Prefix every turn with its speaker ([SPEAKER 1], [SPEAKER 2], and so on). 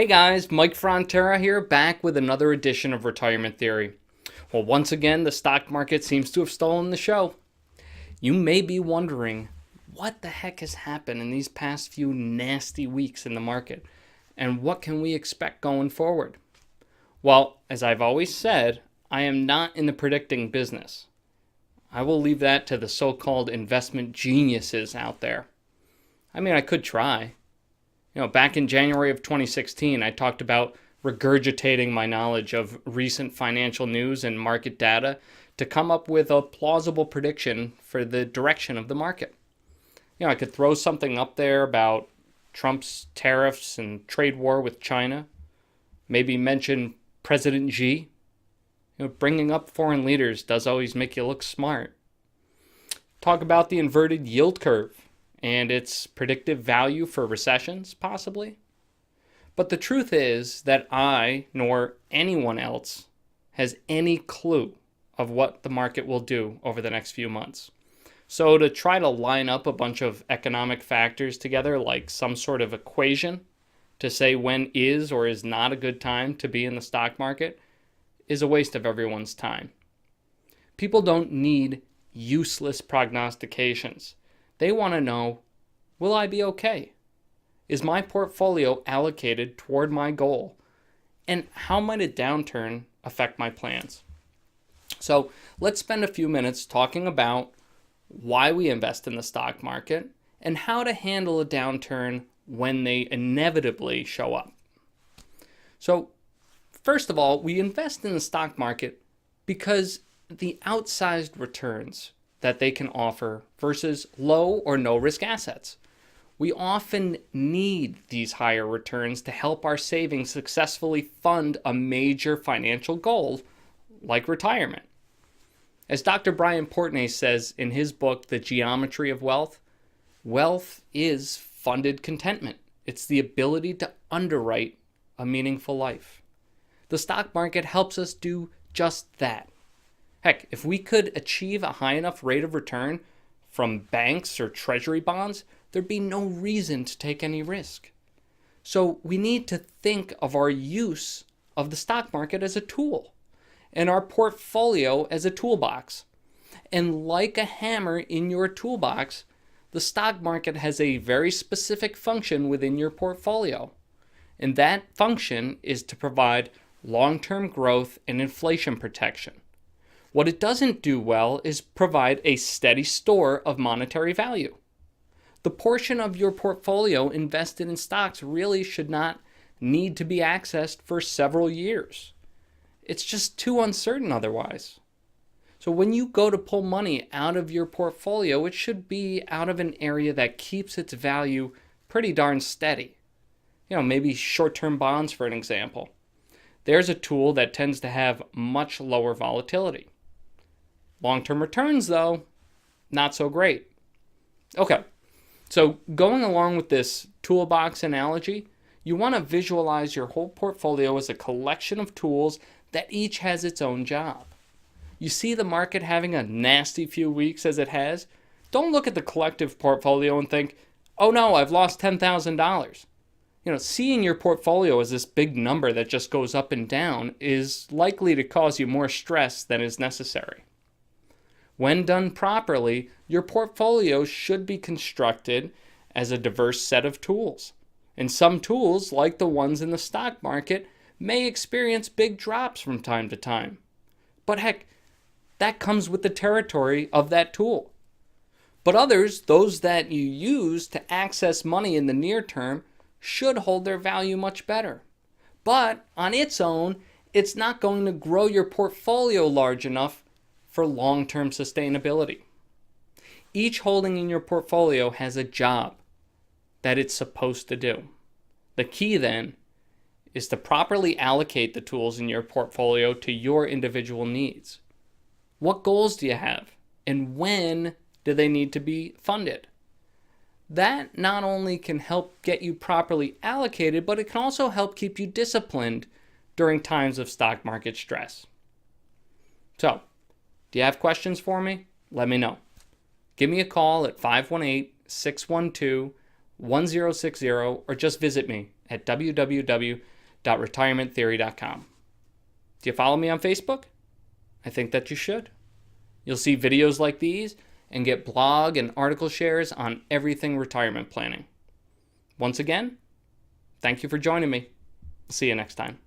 [SPEAKER 1] Hey guys, Mike Frontera here, back with another edition of Retirement Theory. Well, once again, the stock market seems to have stolen the show. You may be wondering, what the heck has happened in these past few nasty weeks in the market, and what can we expect going forward? Well, as I've always said, I am not in the predicting business. I will leave that to the so-called investment geniuses out there. I mean, I could try. Back in January of 2016, I talked about regurgitating my knowledge of recent financial news and market data to come up with a plausible prediction for the direction of the market. I could throw something up there about Trump's tariffs and trade war with China, maybe mention President Xi. Bringing up foreign leaders does always make you look smart. Talk about the inverted yield curve and its predictive value for recessions, possibly. But the truth is that I, nor anyone else, has any clue of what the market will do over the next few months. So to try to line up a bunch of economic factors together like some sort of equation to say when is or is not a good time to be in the stock market is a waste of everyone's time. People don't need useless prognostications. They want to know, will I be okay? Is my portfolio allocated toward my goal? And how might a downturn affect my plans? So let's spend a few minutes talking about why we invest in the stock market and how to handle a downturn when they inevitably show up. So first of all, we invest in the stock market because the outsized returns that they can offer versus low or no risk assets. We often need these higher returns to help our savings successfully fund a major financial goal like retirement. As Dr. Brian Portnoy says in his book, The Geometry of Wealth, wealth is funded contentment. It's the ability to underwrite a meaningful life. The stock market helps us do just that. Heck, if we could achieve a high enough rate of return from banks or treasury bonds, there'd be no reason to take any risk. So we need to think of our use of the stock market as a tool and our portfolio as a toolbox. And like a hammer in your toolbox, the stock market has a very specific function within your portfolio. And that function is to provide long-term growth and inflation protection. What it doesn't do well is provide a steady store of monetary value. The portion of your portfolio invested in stocks really should not need to be accessed for several years. It's just too uncertain otherwise. So when you go to pull money out of your portfolio, it should be out of an area that keeps its value pretty darn steady. Maybe short-term bonds, for an example. There's a tool that tends to have much lower volatility. Long-term returns, though, not so great. Okay, so going along with this toolbox analogy, you want to visualize your whole portfolio as a collection of tools that each has its own job. You see the market having a nasty few weeks as it has? Don't look at the collective portfolio and think, oh no, I've lost $10,000. Seeing your portfolio as this big number that just goes up and down is likely to cause you more stress than is necessary. When done properly, your portfolio should be constructed as a diverse set of tools. And some tools, like the ones in the stock market, may experience big drops from time to time. But heck, that comes with the territory of that tool. But others, those that you use to access money in the near term, should hold their value much better. But on its own, it's not going to grow your portfolio large enough for long-term sustainability. Each holding in your portfolio has a job that it's supposed to do. The key then is to properly allocate the tools in your portfolio to your individual needs. What goals do you have, and when do they need to be funded? That not only can help get you properly allocated, but it can also help keep you disciplined during times of stock market stress. So, do you have questions for me? Let me know. Give me a call at 518-612-1014 1060, or just visit me at www.retirementtheory.com. Do you follow me on Facebook? I think that you should. You'll see videos like these and get blog and article shares on everything retirement planning. Once again, thank you for joining me. See you next time.